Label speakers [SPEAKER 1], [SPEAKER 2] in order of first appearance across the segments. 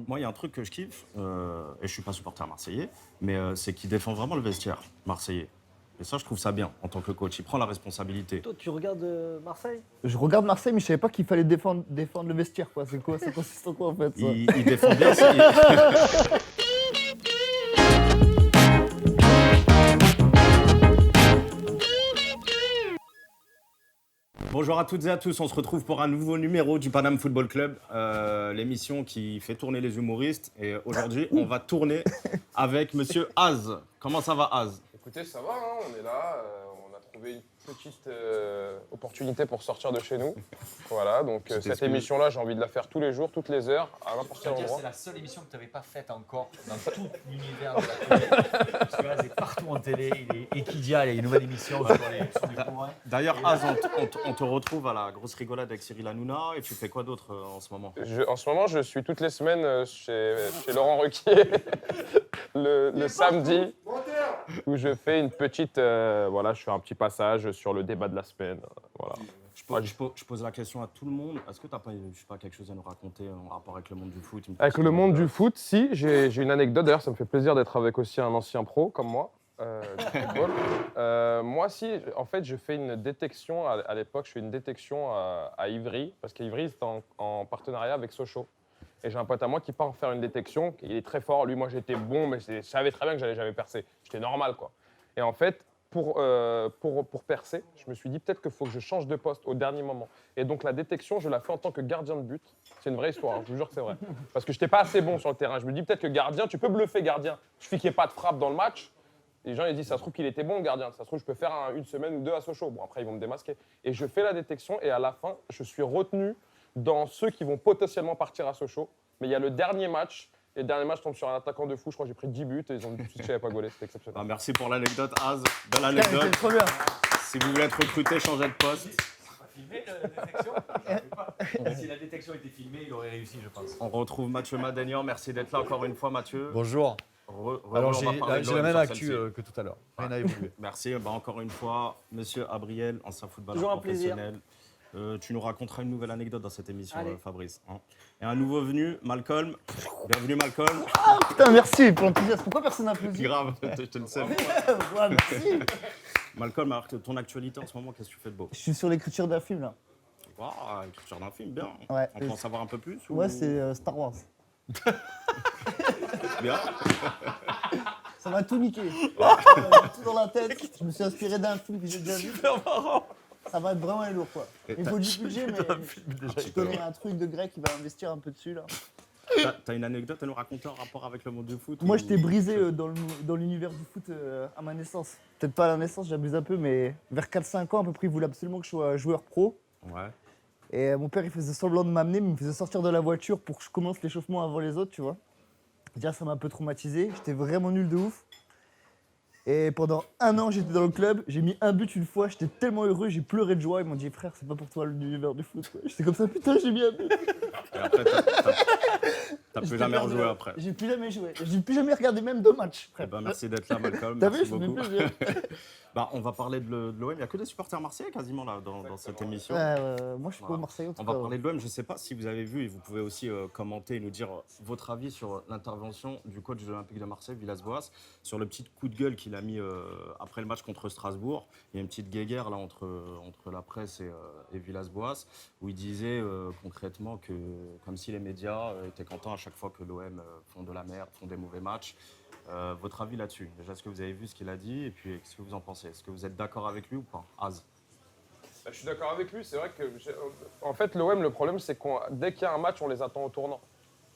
[SPEAKER 1] Moi, il y a un truc que je kiffe, et je suis pas supporter marseillais, mais c'est qu'il défend vraiment le vestiaire marseillais. Et ça, je trouve ça bien en tant que coach. Il prend la responsabilité.
[SPEAKER 2] Toi, tu regardes Marseille?
[SPEAKER 3] Je regarde Marseille, mais je savais pas qu'il fallait défendre le vestiaire, quoi. C'est quoi? Ça consiste en quoi, en fait, ça?
[SPEAKER 1] Il défend bien. Bonjour à toutes et à tous, on se retrouve pour un nouveau numéro du Paname Football Club, l'émission qui fait tourner les humoristes. Et aujourd'hui, on va tourner avec Monsieur Az. Comment ça va, Az?
[SPEAKER 4] Écoutez, ça va, hein, on est là, on a trouvé une petite opportunité pour sortir de chez nous. Voilà, donc cette
[SPEAKER 1] excuse.
[SPEAKER 4] émission-là, j'ai envie de la faire tous les jours, toutes les heures, à n'importe quel endroit.
[SPEAKER 5] C'est la seule émission que tu n'avais pas faite encore dans tout l'univers de la télé. Parce que là, c'est partout en télé. Il est Equidia, il y a une nouvelle émission sur les bourrins.
[SPEAKER 1] D'ailleurs, Az, on te retrouve à la grosse rigolade avec Cyril Hanouna. Et tu fais quoi d'autre en ce moment?
[SPEAKER 4] En ce moment, je suis toutes les semaines chez Laurent Ruquier, le samedi, où je fais une petite, voilà, je fais un petit passage sur le débat de la semaine. Voilà.
[SPEAKER 1] Je pose la question à tout le monde. Est-ce que tu n'as pas, je sais pas, quelque chose à nous raconter en rapport avec le monde du foot?
[SPEAKER 4] Avec le monde du foot, si, j'ai une anecdote. D'ailleurs, ça me fait plaisir d'être avec aussi un ancien pro comme moi. Du football. Moi, si, en fait, je fais une détection. À l'époque, je fais une détection à Ivry, parce qu'Ivry, c'est en partenariat avec Sochaux. Et j'ai un pote à moi qui part faire une détection. Il est très fort. Lui, moi, j'étais bon, mais je savais très bien que j'allais jamais percer. J'étais normal, quoi. Et en fait, pour percer, je me suis dit peut-être qu'il faut que je change de poste au dernier moment. Et donc, la détection, je la fais en tant que gardien de but. C'est une vraie histoire, hein, je vous jure que c'est vrai. Parce que je n'étais pas assez bon sur le terrain. Je me dis peut-être que gardien, tu peux bluffer gardien. Il suffit qu'il n'y ait pas de frappe dans le match. Les gens, ils disent, ça se trouve qu'il était bon, le gardien. Ça se trouve, je peux faire une semaine ou deux à Sochaux. Bon, après, ils vont me démasquer. Et je fais la détection et à la fin, je suis retenu dans ceux qui vont potentiellement partir à Sochaux. Mais il y a le dernier match. Et le dernier match, je tombe sur un attaquant de fou. Je crois que j'ai pris 10 buts et ils ont dit que je n'avais pas gaulé. C'était exceptionnel.
[SPEAKER 1] Ah, merci pour l'anecdote, Az. Belle
[SPEAKER 3] Putain,
[SPEAKER 1] anecdote.
[SPEAKER 3] c'est trop bien.
[SPEAKER 1] Si vous voulez être recruté, changez de poste.
[SPEAKER 5] Filmé la détection? Si la détection était filmée, il aurait réussi, je pense.
[SPEAKER 1] On retrouve Mathieu Madénian. Merci d'être là encore une fois, Mathieu.
[SPEAKER 6] Bonjour. Alors
[SPEAKER 1] On va parler de
[SPEAKER 6] j'ai la
[SPEAKER 1] l'OM
[SPEAKER 6] même
[SPEAKER 1] sur
[SPEAKER 6] actu
[SPEAKER 1] celle-ci.
[SPEAKER 6] que tout à l'heure. Rien n'a évolué.
[SPEAKER 1] Merci. Encore une fois, Monsieur Abriel, ancien footballeur
[SPEAKER 2] Toujours un plaisir.
[SPEAKER 1] professionnel. Tu nous raconteras une nouvelle anecdote dans cette émission,
[SPEAKER 2] Allez.
[SPEAKER 1] Fabrice. Hein. Et un nouveau venu, Malcolm. Bienvenue, Malcolm.
[SPEAKER 3] Putain, merci pour l'enthousiasme. Pourquoi personne n'applaudit?
[SPEAKER 1] Grave, je te le sais.
[SPEAKER 3] Ouais, merci.
[SPEAKER 1] Malcolm, alors, ton actualité en ce moment, qu'est-ce que tu fais de beau?
[SPEAKER 3] Je suis sur l'écriture d'un film, là.
[SPEAKER 1] Waouh, écriture d'un film, bien.
[SPEAKER 3] Ouais.
[SPEAKER 1] On peut en savoir un peu plus ou...
[SPEAKER 3] Ouais, c'est Star Wars.
[SPEAKER 1] Bien.
[SPEAKER 3] Ça m'a tout niqué. Tout dans la tête. Je me suis inspiré d'un film que j'ai déjà vu. Ça va être vraiment lourd, quoi. Il faut du budget, mais je connais un truc de grec qui va investir un peu dessus, là.
[SPEAKER 1] T'as une anecdote à nous raconter en rapport avec le monde du foot?
[SPEAKER 3] Moi,
[SPEAKER 1] ou-
[SPEAKER 3] j'étais brisé dans l'univers du foot à ma naissance. Peut-être pas à la naissance, j'abuse un peu, mais vers 4-5 ans, à peu près, il voulait absolument que je sois joueur pro.
[SPEAKER 1] Ouais.
[SPEAKER 3] Et mon père, il faisait semblant de m'amener, mais il me faisait sortir de la voiture pour que je commence l'échauffement avant les autres, tu vois. Déjà, ça m'a un peu traumatisé. J'étais vraiment nul de ouf. Et pendant 1 an, j'étais dans le club. J'ai mis un but une fois. J'étais tellement heureux, j'ai pleuré de joie. Ils m'ont dit, frère, c'est pas pour toi l'univers du foot. Quoi. J'étais comme ça, putain, j'ai mis un but.
[SPEAKER 1] Et après, t'as plus
[SPEAKER 3] J'étais
[SPEAKER 1] jamais
[SPEAKER 3] perdu,
[SPEAKER 1] rejoué
[SPEAKER 3] là.
[SPEAKER 1] après.
[SPEAKER 3] J'ai plus jamais joué. J'ai plus jamais regardé même 2 matchs,
[SPEAKER 1] Eh
[SPEAKER 3] frère.
[SPEAKER 1] ben, merci d'être là, Malcolm.
[SPEAKER 3] T'as vu,
[SPEAKER 1] Merci
[SPEAKER 3] ça me fait
[SPEAKER 1] beaucoup.
[SPEAKER 3] plaisir.
[SPEAKER 1] On va parler de l'OM. Il n'y a que des supporters marseillais quasiment là dans cette émission.
[SPEAKER 3] Moi, je suis pas Marseillais en tout
[SPEAKER 1] On
[SPEAKER 3] cas.
[SPEAKER 1] va parler de l'OM. Je ne sais pas si vous avez vu et vous pouvez aussi commenter et nous dire votre avis sur l'intervention du coach de l'Olympique de Marseille, Villas-Boas, sur le petit coup de gueule qu'il a mis après le match contre Strasbourg. Il y a une petite guéguerre là entre la presse et Villas-Boas où il disait concrètement que comme si les médias étaient contents à chaque fois que l'OM font de la merde, font des mauvais matchs. Votre avis là-dessus? Déjà, est-ce que vous avez vu ce qu'il a dit et puis qu'est-ce que vous en pensez? Est-ce que vous êtes d'accord avec lui ou pas? Az.
[SPEAKER 4] Je suis d'accord avec lui, c'est vrai que en fait l'OM, le problème c'est que dès qu'il y a un match, on les attend au tournant.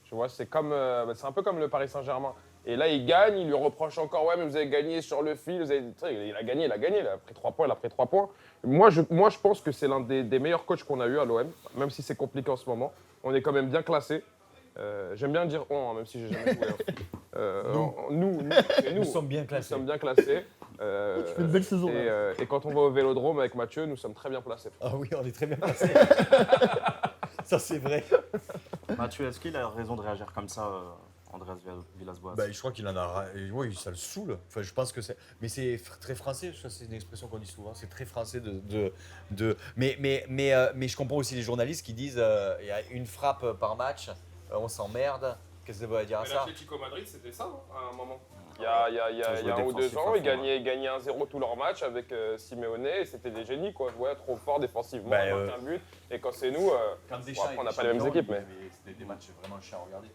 [SPEAKER 4] Tu vois, c'est un peu comme le Paris Saint-Germain. Et là, il gagne, il lui reproche encore, ouais, mais vous avez gagné sur le fil, il a gagné, il a pris 3 points, il a pris 3 points. Moi, je pense que c'est l'un des meilleurs coachs qu'on a eu à l'OM, même si c'est compliqué en ce moment. On est quand même bien classé. J'aime bien dire on, hein, même si j'ai jamais joué. Nous
[SPEAKER 5] sommes bien classés.
[SPEAKER 4] Nous sommes bien classés.
[SPEAKER 3] Tu fais une belle saison,
[SPEAKER 4] Et quand on va au Vélodrome avec Mathieu, nous sommes très bien placés.
[SPEAKER 6] Ah oui, on est très bien placés. Ça c'est vrai.
[SPEAKER 1] Mathieu, est-ce qu'il a raison de réagir comme ça, Andreas Villas-Boas?
[SPEAKER 6] Bah, je crois qu'il en a. Oui, ça le saoule. Enfin, je pense que c'est. Mais c'est très français. C'est une expression qu'on dit souvent. C'est très français Mais je comprends aussi les journalistes qui disent il y a une frappe par match, on s'emmerde. Qu'est-ce que vous allez dire à
[SPEAKER 4] Mais
[SPEAKER 6] ça?
[SPEAKER 4] l'Atlético Madrid, c'était ça, hein, à un moment. Il y a
[SPEAKER 1] jouait
[SPEAKER 4] 1 ou 2
[SPEAKER 1] défensif à
[SPEAKER 4] ans,
[SPEAKER 1] fond,
[SPEAKER 4] ils gagnaient 1-0 tous leurs matchs avec Simeone et c'était des génies, quoi. Ouais, trop fort défensivement,
[SPEAKER 6] Bah,
[SPEAKER 4] marquer un but. Et quand c'est nous,
[SPEAKER 6] Quand
[SPEAKER 4] bon,
[SPEAKER 6] Deschamps
[SPEAKER 4] après, on n'a
[SPEAKER 6] était
[SPEAKER 4] pas les mêmes
[SPEAKER 6] champion,
[SPEAKER 4] équipes, mais.
[SPEAKER 6] C'était des matchs vraiment chiants à regarder.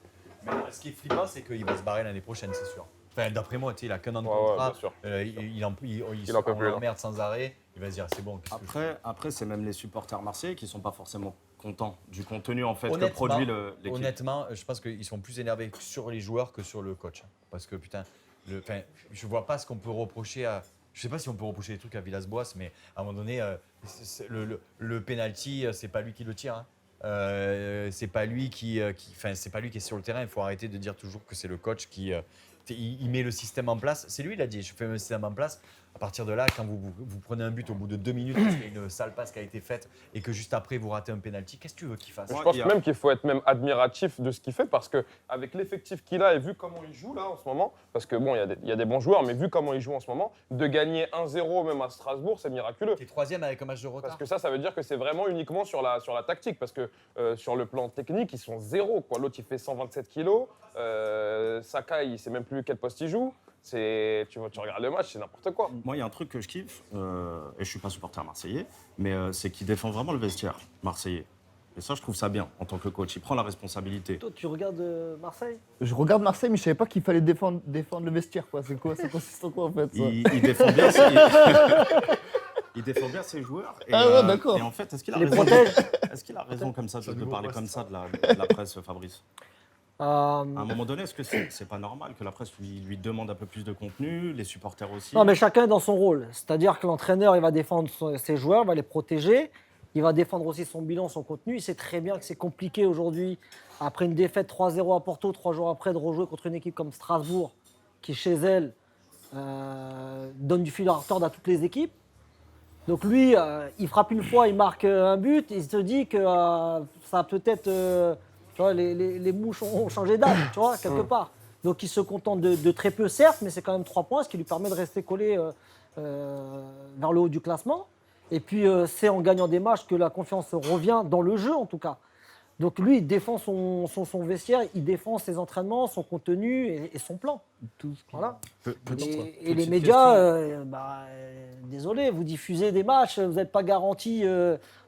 [SPEAKER 6] Mais ce qui est flippant, c'est qu'il va se barrer l'année prochaine, c'est sûr. Enfin, d'après moi, tu sais, il a qu'un an de
[SPEAKER 4] Ouais,
[SPEAKER 6] contrat.
[SPEAKER 4] bien sûr.
[SPEAKER 6] Il en
[SPEAKER 4] en peut
[SPEAKER 6] on
[SPEAKER 4] plus, là.
[SPEAKER 6] l'emmerde sans arrêt. Il va se dire, c'est bon. qu'est-ce que je
[SPEAKER 1] Après c'est même les supporters marseillais qui sont pas forcément contents du contenu en fait que
[SPEAKER 6] Honnêtement-
[SPEAKER 1] produit
[SPEAKER 6] fais
[SPEAKER 1] l'équipe.
[SPEAKER 6] Honnêtement, je pense qu'ils sont plus énervés sur les joueurs que sur le coach. Parce que putain, je vois pas ce qu'on peut reprocher à. Je sais pas si on peut reprocher des trucs à Villas-Boas, mais à un moment donné, le penalty, c'est pas lui qui le tire. Hein. C'est pas lui c'est pas lui qui est sur le terrain. Il faut arrêter de dire toujours que c'est le coach qui il met le système en place. C'est lui, il a dit, je fais le système en place. À partir de là, quand vous prenez un but au bout de 2 minutes parce qu'il y a une sale passe qui a été faite et que juste après vous ratez un penalty, qu'est-ce que tu veux qu'il fasse?
[SPEAKER 1] Ouais,
[SPEAKER 4] Je pense
[SPEAKER 1] il y a-
[SPEAKER 4] même qu'il faut être même admiratif de ce qu'il fait parce qu'avec l'effectif qu'il a et vu comment il joue là en ce moment, parce que bon, il y a des bons joueurs, mais vu comment il joue en ce moment, de gagner 1-0 même à Strasbourg, c'est miraculeux.
[SPEAKER 6] T'es troisième avec un match de retard.
[SPEAKER 4] Parce que ça veut dire que c'est vraiment uniquement sur la tactique. Parce que sur le plan technique, ils sont zéro, quoi. L'autre, il fait 127 kilos. Saka, il sait même plus quel poste il joue. Tu regardes le match, c'est n'importe quoi.
[SPEAKER 1] Moi, il y a un truc que je kiffe, et je suis pas supporter marseillais, mais c'est qu'il défend vraiment le vestiaire marseillais. Et ça, je trouve ça bien en tant que coach. Il prend la responsabilité.
[SPEAKER 2] Toi, tu regardes Marseille?
[SPEAKER 3] Je regarde Marseille, mais je savais pas qu'il fallait défendre le vestiaire, quoi. C'est quoi? Ça consiste en quoi, en fait ça
[SPEAKER 1] Il défend bien. Il défend bien ses joueurs. Et,
[SPEAKER 3] Ah ouais, d'accord.
[SPEAKER 1] Et en fait, est-ce qu'il a
[SPEAKER 2] Les
[SPEAKER 1] raison
[SPEAKER 2] protège.
[SPEAKER 1] Est-ce qu'il a raison comme ça
[SPEAKER 6] C'est un
[SPEAKER 1] de
[SPEAKER 6] nouveau
[SPEAKER 1] parler
[SPEAKER 6] poste.
[SPEAKER 1] comme ça de la presse, Fabrice? À un
[SPEAKER 2] Non,
[SPEAKER 1] moment donné, est-ce que c'est pas normal que la presse lui demande un peu plus de contenu, les supporters aussi?
[SPEAKER 2] mais chacun est dans son rôle. C'est-à-dire que l'entraîneur, il va défendre ses joueurs, il va les protéger. Il va défendre aussi son bilan, son contenu. Il sait très bien que c'est compliqué aujourd'hui, après une défaite 3-0 à Porto, 3 jours après, de rejouer contre une équipe comme Strasbourg, qui chez elle donne du fil à retordre à toutes les équipes. Donc lui, il frappe une fois, il marque un but, il se dit que ça a peut-être... tu vois, les mouches ont changé d'âme, tu vois, quelque part. Donc il se contente de très peu, certes, mais c'est quand même 3 points, ce qui lui permet de rester collé vers le haut du classement. Et puis c'est en gagnant des matchs que la confiance revient dans le jeu, en tout cas. Donc lui, il défend son vestiaire, il défend ses entraînements, son contenu et son plan. Voilà. Et les médias, désolé, vous diffusez des matchs, vous n'êtes pas garanti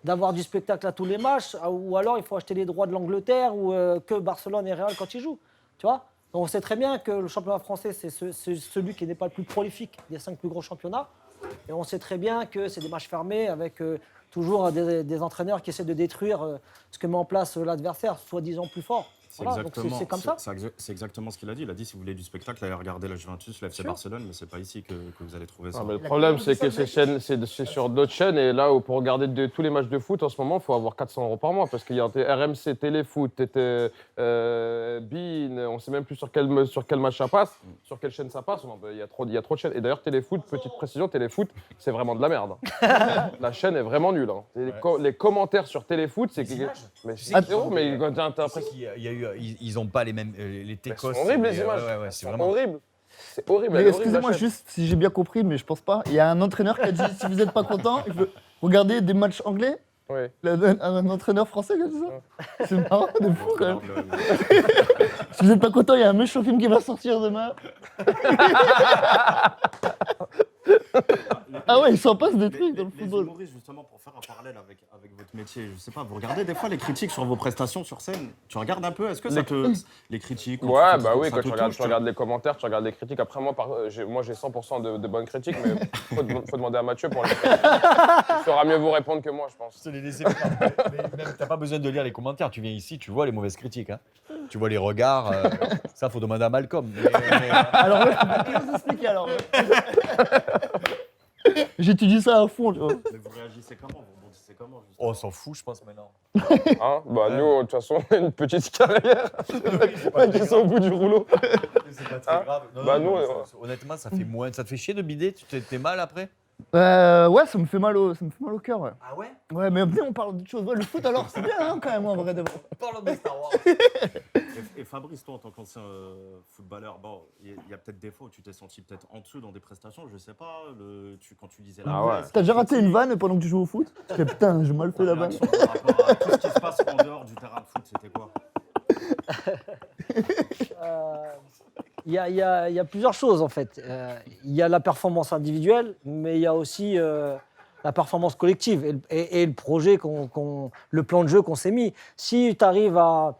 [SPEAKER 2] d'avoir du spectacle à tous les matchs, ou alors il faut acheter les droits de l'Angleterre ou que Barcelone et Real quand ils jouent. Tu vois? Donc on sait très bien que le championnat français, c'est celui qui n'est pas le plus prolifique des 5 plus gros championnats. Et on sait très bien que c'est des matchs fermés avec toujours des entraîneurs qui essaient de détruire ce que met en place l'adversaire, soi-disant plus fort. Voilà, donc c'est comme ça.
[SPEAKER 1] C'est exactement ce qu'il a dit. Il a dit si vous voulez du spectacle, allez regarder la Juventus, la FC
[SPEAKER 2] Sûr.
[SPEAKER 1] Barcelone, mais c'est pas ici que vous allez trouver ça.
[SPEAKER 4] Non, mais le problème, c'est que c'est sur d'autres chaînes. Et là, pour regarder tous les matchs de foot, en ce moment, il faut avoir 400 € par mois. Parce qu'il y a RMC, Téléfoot, Bein, on ne sait même plus sur quel match ça passe, sur quelle chaîne ça passe. Il y a trop de chaînes. Et d'ailleurs, Téléfoot, petite précision, Téléfoot, c'est vraiment de la merde. La chaîne est vraiment nulle. Hein. Les commentaires sur Téléfoot, c'est... Mais c'est zéro, mais quand t'as l'impression...
[SPEAKER 6] Ils n'ont pas les mêmes les techos.
[SPEAKER 4] C'est horrible les images.
[SPEAKER 6] Ouais, c'est vraiment
[SPEAKER 4] horrible. C'est horrible.
[SPEAKER 3] Mais
[SPEAKER 4] elle est horrible,
[SPEAKER 3] excusez-moi,
[SPEAKER 4] la chaîne.
[SPEAKER 3] juste si j'ai bien compris, mais je pense pas. Il y a un entraîneur qui a dit si vous n'êtes pas content, il faut regarder des matchs anglais.
[SPEAKER 4] Ouais.
[SPEAKER 3] Un entraîneur français qui a dit ça. C'est marrant, de fou quand même.
[SPEAKER 1] Regarde
[SPEAKER 3] Si vous n'êtes pas content, il y a un méchant film qui va sortir demain. Ah ouais, il s'en passe des trucs dans le
[SPEAKER 1] les
[SPEAKER 3] football.
[SPEAKER 1] humoristes, justement, pour faire un parallèle avec votre métier, je sais pas, vous regardez des fois les critiques sur vos prestations sur scène. Tu regardes un peu, est-ce que ça te... Les critiques
[SPEAKER 4] Ouais,
[SPEAKER 1] ça
[SPEAKER 4] bah oui,
[SPEAKER 1] ça
[SPEAKER 4] quand
[SPEAKER 1] te
[SPEAKER 4] tu
[SPEAKER 1] touche,
[SPEAKER 4] regardes les commentaires, tu regardes les critiques. Après, moi, j'ai 100% de bonnes critiques, mais faut demander à Mathieu pour les Il saura mieux vous répondre que moi, je pense.
[SPEAKER 6] Se les laisser faire. Mais même, t'as pas besoin de lire les commentaires. Tu viens ici, tu vois les mauvaises critiques. Hein. Tu vois les regards. Ça, faut demander à Malcolm.
[SPEAKER 3] Alors là, je peux pas te les expliquer alors. J'étudie ça à fond, tu vois.
[SPEAKER 1] Mais vous réagissez comment? Vous rebondissez comment?
[SPEAKER 6] Oh, on s'en fout, je pense, maintenant.
[SPEAKER 4] Hein bah, nous, de toute façon, on a une petite carrière. Ils sont au bout du rouleau.
[SPEAKER 6] C'est pas très
[SPEAKER 4] Hein
[SPEAKER 6] grave. Non,
[SPEAKER 4] Bah,
[SPEAKER 6] non,
[SPEAKER 4] nous,
[SPEAKER 6] honnêtement, ça fait moins. Ça te fait chier de bider? Tu t'es mal après?
[SPEAKER 3] Ouais, ça me fait mal au cœur. Ouais.
[SPEAKER 6] Ah ouais?
[SPEAKER 3] Ouais, mais venez, on parle d'autre chose. Ouais, le foot alors, c'est bien hein, quand même, en vrai de vrai.
[SPEAKER 6] Parlons de Star Wars.
[SPEAKER 1] Et Fabrice, toi, en tant qu'ancien footballeur, bon, il y a peut-être des fois où tu t'es senti peut-être en dessous dans des prestations, je sais pas, quand tu disais la
[SPEAKER 4] Ah ouais.
[SPEAKER 1] presse,
[SPEAKER 3] T'as déjà raté
[SPEAKER 1] critique,
[SPEAKER 3] une vanne pendant que tu joues au foot? Parce que putain, j'ai mal fait
[SPEAKER 1] ta
[SPEAKER 3] la vanne.
[SPEAKER 1] réaction par rapport à tout ce qui se passe en dehors du terrain de foot, c'était quoi?
[SPEAKER 2] Il y a plusieurs choses en fait. Il y a la performance individuelle, mais il y a aussi la performance collective et le projet, le plan de jeu qu'on s'est mis. Si tu arrives à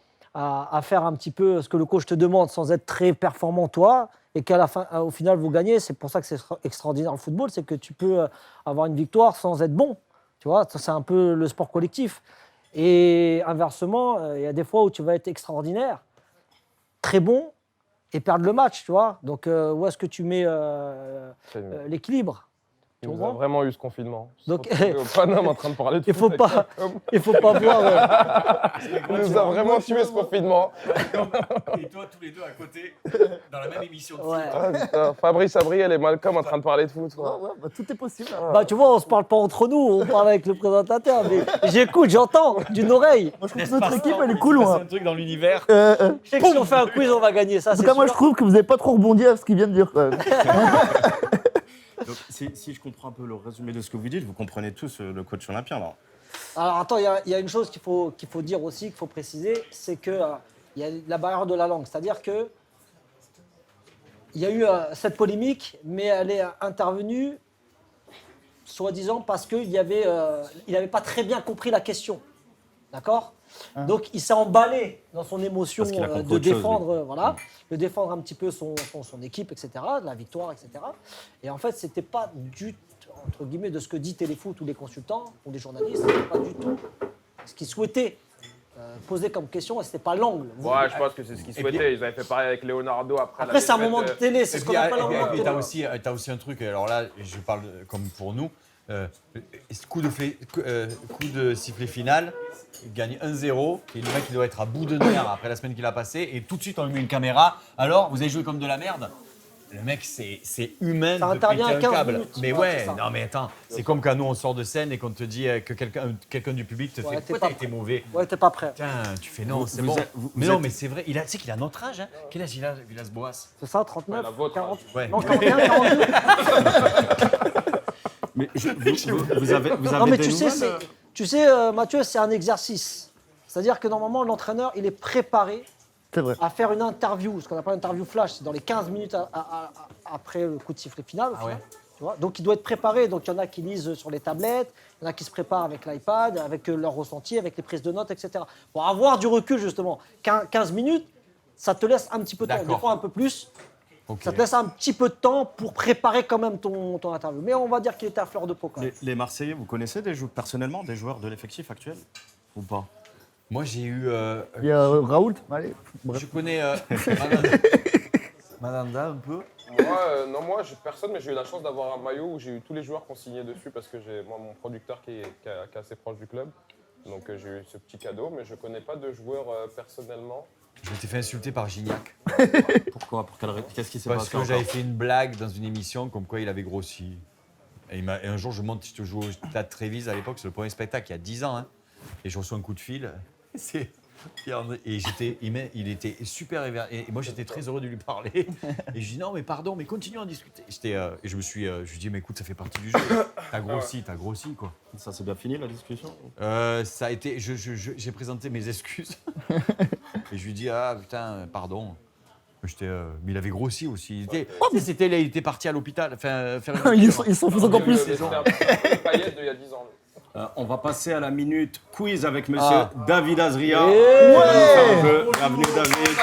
[SPEAKER 2] faire un petit peu ce que le coach te demande sans être très performant toi, et qu'à la fin, au final, vous gagnez, c'est pour ça que c'est extraordinaire le football, c'est que tu peux avoir une victoire sans être bon. Tu vois, ça, c'est un peu le sport collectif. Et inversement, il y a des fois où tu vas être extraordinaire, très bon, et perdre le match, tu vois. Donc, où est-ce que tu mets l'équilibre?
[SPEAKER 4] Il
[SPEAKER 2] Tu
[SPEAKER 4] nous a
[SPEAKER 2] comprends?
[SPEAKER 4] vraiment eu ce confinement.
[SPEAKER 2] Donc,
[SPEAKER 4] Au Paname en train de parler de
[SPEAKER 2] Il faut
[SPEAKER 4] foot
[SPEAKER 2] pas, il faut pas voir.
[SPEAKER 4] Il nous a vraiment tué ce confinement.
[SPEAKER 6] Et toi, tous les deux à côté, dans la même émission de
[SPEAKER 2] Ouais.
[SPEAKER 4] Ah, putain, Fabrice Abriel et Malcolm en train de parler de foot. quoi.
[SPEAKER 3] Ouais, bah, tout est possible.
[SPEAKER 2] Bah, tu vois, on se parle pas entre nous, on parle avec le présentateur. Mais j'écoute, j'entends d'une oreille.
[SPEAKER 3] Moi, je trouve que notre équipe, elle est cool.
[SPEAKER 6] C'est
[SPEAKER 3] Moi.
[SPEAKER 6] un truc dans l'univers.
[SPEAKER 2] Je sais que si on fait un quiz, on va gagner. Ça,
[SPEAKER 3] En tout
[SPEAKER 2] c'est
[SPEAKER 3] cas, moi, je
[SPEAKER 2] sûr.
[SPEAKER 3] trouve que vous n'avez pas trop rebondi à ce qu'il vient de dire. Quand même.
[SPEAKER 1] Donc, si je comprends un peu le résumé de ce que vous dites, vous comprenez tous le coach olympien là.
[SPEAKER 2] Alors attends, il y a une chose qu'il faut dire aussi, qu'il faut préciser, c'est que il y a la barrière de la langue. C'est-à-dire que il y a eu cette polémique, mais elle est intervenue, soi-disant, parce qu'il n'avait pas très bien compris la question. D'accord? Donc il s'est emballé dans son émotion
[SPEAKER 1] Parce qu'il a compris
[SPEAKER 2] de
[SPEAKER 1] autre chose,
[SPEAKER 2] défendre, de défendre un petit peu son équipe, etc., de la victoire, etc. Et en fait, c'était pas du entre guillemets de ce que dit Téléfoot ou les consultants ou les journalistes, c'était pas du tout ce qu'ils souhaitaient poser comme question, et c'était pas l'angle.
[SPEAKER 4] Ouais, je pense que c'est ce qu'ils souhaitaient. Ils avaient fait pareil avec Leonardo après.
[SPEAKER 2] Après, c'est un moment de télé, c'est
[SPEAKER 6] Et
[SPEAKER 2] ce
[SPEAKER 6] puis,
[SPEAKER 2] qu'on appelle un moment de
[SPEAKER 6] tu
[SPEAKER 2] télé.
[SPEAKER 6] as aussi un truc, alors là, je parle comme pour nous, coup de sifflet final, il gagne 1-0, et le mec il doit être à bout de nerfs après la semaine qu'il a passée, et tout de suite on lui met une caméra. Alors, vous avez joué comme de la merde? Le mec, c'est humain
[SPEAKER 2] Ça
[SPEAKER 6] de
[SPEAKER 2] intervient
[SPEAKER 6] péter
[SPEAKER 2] à
[SPEAKER 6] un
[SPEAKER 2] 15
[SPEAKER 6] câble.
[SPEAKER 2] minutes.
[SPEAKER 6] Mais
[SPEAKER 2] Ouais,
[SPEAKER 6] ouais,
[SPEAKER 2] c'est ça.
[SPEAKER 6] non mais attends, c'est comme quand nous on sort de scène et qu'on te dit que quelqu'un du public te
[SPEAKER 2] Ouais,
[SPEAKER 6] fait
[SPEAKER 2] t'es
[SPEAKER 6] pourquoi
[SPEAKER 2] pas
[SPEAKER 6] t'as été mauvais?
[SPEAKER 2] Ouais, t'es pas prêt.
[SPEAKER 6] Putain, tu fais non, c'est
[SPEAKER 1] vous
[SPEAKER 6] bon.
[SPEAKER 1] êtes-
[SPEAKER 6] Mais
[SPEAKER 1] vous
[SPEAKER 6] non,
[SPEAKER 1] êtes-
[SPEAKER 6] mais c'est vrai, tu sais qu'il a notre âge, hein? Quel âge il a, Villas-Boas?
[SPEAKER 2] C'est ça, 39,
[SPEAKER 4] la vôtre,
[SPEAKER 2] 40,
[SPEAKER 6] ouais.
[SPEAKER 2] non, 41, 42.
[SPEAKER 1] Mais vous avez
[SPEAKER 2] Non, mais
[SPEAKER 1] des
[SPEAKER 2] tu sais,
[SPEAKER 1] nouvelles,
[SPEAKER 2] Mathieu, c'est un exercice. C'est-à-dire que normalement, l'entraîneur, il est préparé
[SPEAKER 3] C'est vrai.
[SPEAKER 2] à faire une interview, ce qu'on appelle une interview flash, c'est dans les 15 minutes après le coup de sifflet final. au
[SPEAKER 6] Ah
[SPEAKER 2] final,
[SPEAKER 6] ouais.
[SPEAKER 2] tu vois. Donc il doit être préparé. Donc il y en a qui lisent sur les tablettes, il y en a qui se préparent avec l'iPad, avec leur ressenti, avec les prises de notes, etc. Pour avoir du recul, justement. 15 minutes, ça te laisse un petit peu de temps, des
[SPEAKER 6] D'accord.
[SPEAKER 2] fois un peu plus.
[SPEAKER 6] Ok.
[SPEAKER 2] Ça te laisse un petit peu de temps pour préparer quand même ton interview. Mais on va dire qu'il était à fleur de peau quand même.
[SPEAKER 1] les Marseillais, vous connaissez personnellement des joueurs de l'effectif actuel ou pas?
[SPEAKER 6] Moi j'ai eu.
[SPEAKER 3] Il y a Raoult. Allez, bref.
[SPEAKER 6] Je connais Mandanda un peu.
[SPEAKER 4] Moi, personne, mais j'ai eu la chance d'avoir un maillot où j'ai eu tous les joueurs qu'on signait dessus parce que j'ai mon producteur qui est assez proche du club. Donc j'ai eu ce petit cadeau, mais je connais pas de joueurs personnellement.
[SPEAKER 6] Je m'étais fait insulter par Gignac
[SPEAKER 1] Pourquoi? Qu'est-ce qui s'est
[SPEAKER 6] parce
[SPEAKER 1] passé
[SPEAKER 6] que j'avais
[SPEAKER 1] encore
[SPEAKER 6] fait une blague dans une émission comme quoi il avait grossi. Et un jour, je monte, je joue au Stade Trévise à l'époque, c'est le premier spectacle il y a 10 ans. Hein, et je reçois un coup de fil. Et il était super évervé. Et moi, j'étais très heureux de lui parler. Et je dis non, mais pardon, mais continuons à discuter. Et je lui dis, mais écoute, ça fait partie du jeu. T'as grossi, quoi.
[SPEAKER 1] Ça s'est bien fini la discussion?
[SPEAKER 6] Ça a été, j'ai présenté mes excuses. Et je lui dis, ah putain, pardon. Mais il avait grossi aussi. Il était parti à l'hôpital. Faire une
[SPEAKER 3] Ils s'en foutent encore plus.
[SPEAKER 4] Payet il y a 10 ans.
[SPEAKER 1] On va passer à la minute quiz avec monsieur David Azria.
[SPEAKER 2] Ouais.
[SPEAKER 1] Qui va nous faire un jeu. Bienvenue David.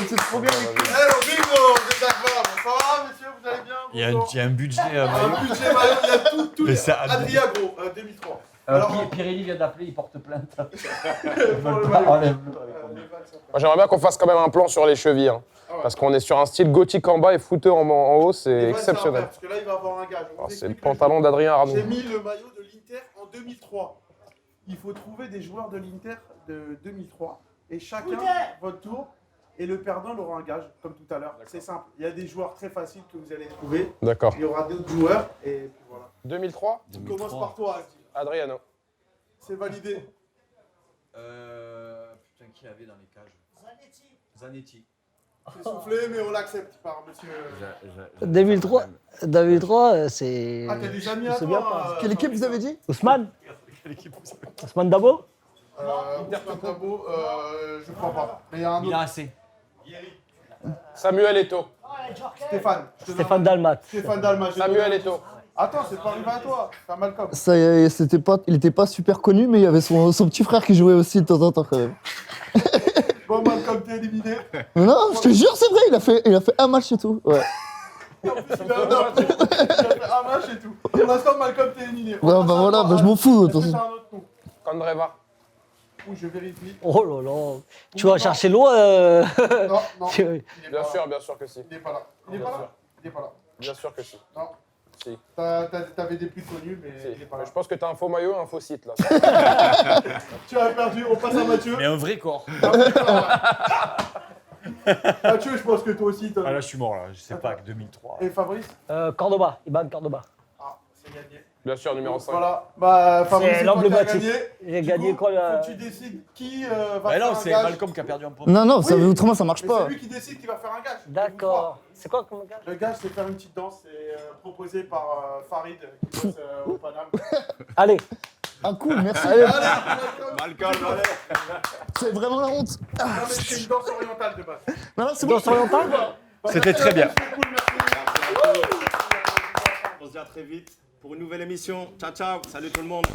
[SPEAKER 3] C'est trop bien.
[SPEAKER 7] Hello bingo, vous êtes d'accord? Ça va, messieurs, vous allez bien?
[SPEAKER 6] Il y a un budget.
[SPEAKER 7] Un budget maillot, il y a tout.
[SPEAKER 6] Mais ça-
[SPEAKER 7] Adria gros, 2003. Alors,
[SPEAKER 5] Pirelli vient d'appeler, il porte plainte.
[SPEAKER 7] pour le maillot.
[SPEAKER 4] Moi, j'aimerais bien qu'on fasse quand même un plan sur les chevilles. Hein, parce qu'on est sur un style gothique en bas et footeux en haut, c'est
[SPEAKER 7] Et ouais,
[SPEAKER 4] exceptionnel.
[SPEAKER 7] parce que là, il va avoir un gage. On
[SPEAKER 4] Alors,
[SPEAKER 7] vous
[SPEAKER 4] c'est le
[SPEAKER 7] explique
[SPEAKER 4] pantalon d'Adrien Arnaud.
[SPEAKER 7] J'ai mis le maillot de l'Inter en 2003. Il faut trouver des joueurs de l'Inter de 2003. Et chacun, votre tour, et le perdant il aura un gage, comme tout à l'heure. C'est simple. Il y a des joueurs très faciles que vous allez trouver.
[SPEAKER 4] D'accord.
[SPEAKER 7] Il y aura d'autres joueurs. Et puis voilà.
[SPEAKER 4] 2003,
[SPEAKER 7] On commence par toi, Adi.
[SPEAKER 4] Adriano.
[SPEAKER 7] C'est validé.
[SPEAKER 6] Putain, qui avait dans les cages? Zanetti.
[SPEAKER 7] C'est soufflé, mais on l'accepte par monsieur.
[SPEAKER 2] 2003, c'est.
[SPEAKER 7] Ah, t'as des amis à
[SPEAKER 2] c'est bien
[SPEAKER 7] toi
[SPEAKER 2] pas.
[SPEAKER 7] hein,
[SPEAKER 3] Quelle équipe vous avez dit?
[SPEAKER 2] Ousmane Ousmane Dabo
[SPEAKER 7] Ousmane Dabo, je crois pas. Mais il y a un
[SPEAKER 5] Milan
[SPEAKER 7] autre.
[SPEAKER 5] AC.
[SPEAKER 4] Samuel Eto'o.
[SPEAKER 7] Stéphane. Je te donne
[SPEAKER 2] Stéphane
[SPEAKER 7] un-
[SPEAKER 2] Dalmat.
[SPEAKER 7] Stéphane Dalma. j'ai
[SPEAKER 4] Samuel
[SPEAKER 7] donné-
[SPEAKER 4] Eto'o.
[SPEAKER 7] Attends, c'est pas arrivé à toi. T'as Malcolm.
[SPEAKER 3] Ça, c'était pas, il était pas super connu, mais il y avait son petit frère qui jouait aussi de temps en temps quand même.
[SPEAKER 7] Bon, Malcolm, t'es éliminé.
[SPEAKER 3] Non, je te jure, c'est vrai, il a fait un match et tout. Ouais.
[SPEAKER 7] En plus, il a fait un match et tout. Pour l'instant, Malcolm, t'es éliminé.
[SPEAKER 3] Ouais, bah voilà, bah je m'en fous de toute
[SPEAKER 7] Est-ce que
[SPEAKER 3] façon.
[SPEAKER 7] t'as un autre nom?
[SPEAKER 4] Kandreva.
[SPEAKER 7] Ouh, je vérifie.
[SPEAKER 2] Oh là là. Tu vas chercher loin.
[SPEAKER 7] Non, non.
[SPEAKER 2] Tu-
[SPEAKER 7] Il est
[SPEAKER 4] Bien
[SPEAKER 7] pas
[SPEAKER 4] sûr,
[SPEAKER 7] là.
[SPEAKER 4] bien sûr que si.
[SPEAKER 7] Il est pas là. Il est pas là. Il est pas là.
[SPEAKER 4] Bien sûr que si.
[SPEAKER 7] Non.
[SPEAKER 4] Si.
[SPEAKER 7] T'avais des plus connus, mais
[SPEAKER 4] Si.
[SPEAKER 7] il est pas là.
[SPEAKER 4] Mais je pense que t'as un faux maillot et un faux site là.
[SPEAKER 7] Tu as perdu. On passe à Mathieu.
[SPEAKER 5] Mais un vrai corps.
[SPEAKER 7] Mathieu, je pense que toi aussi.
[SPEAKER 5] Ah là, je suis mort là. Je sais pas, 2003.
[SPEAKER 7] Et Fabrice.
[SPEAKER 2] Cordoba, Iban Cordoba.
[SPEAKER 7] Ah, c'est gagné.
[SPEAKER 4] Bien sûr, numéro 5.
[SPEAKER 7] Voilà. Bah, Fabrice,
[SPEAKER 2] C'est
[SPEAKER 7] c'est toi qui as
[SPEAKER 2] l'emblématique.
[SPEAKER 7] gagné.
[SPEAKER 2] J'ai
[SPEAKER 7] Du
[SPEAKER 2] gagné
[SPEAKER 7] coup,
[SPEAKER 2] quoi là
[SPEAKER 7] faut que tu décides qui va
[SPEAKER 5] Bah
[SPEAKER 7] faire
[SPEAKER 5] non,
[SPEAKER 7] un
[SPEAKER 5] c'est
[SPEAKER 7] gage.
[SPEAKER 5] Malcolm qui a perdu un point.
[SPEAKER 3] Non, non, ça,
[SPEAKER 7] Oui.
[SPEAKER 3] autrement ça marche
[SPEAKER 7] Mais
[SPEAKER 3] pas.
[SPEAKER 7] c'est lui qui décide qui va faire un gage.
[SPEAKER 2] D'accord. C'est quoi comme gage?
[SPEAKER 7] Le gage, c'est faire une petite danse. C'est proposé par Farid qui bosse au Paname.
[SPEAKER 2] Allez.
[SPEAKER 3] Ah cool, merci.
[SPEAKER 7] Allez, Malcolm.
[SPEAKER 1] Malcolm, allez.
[SPEAKER 3] C'est vraiment la honte.
[SPEAKER 7] Non, mais c'est une danse orientale de base.
[SPEAKER 3] Non, non, c'est bon.
[SPEAKER 2] Danse orientale?
[SPEAKER 5] C'était très bien.
[SPEAKER 7] C'est cool, merci.
[SPEAKER 1] On se dit à très vite pour une nouvelle émission. Ciao, ciao. Salut tout le monde.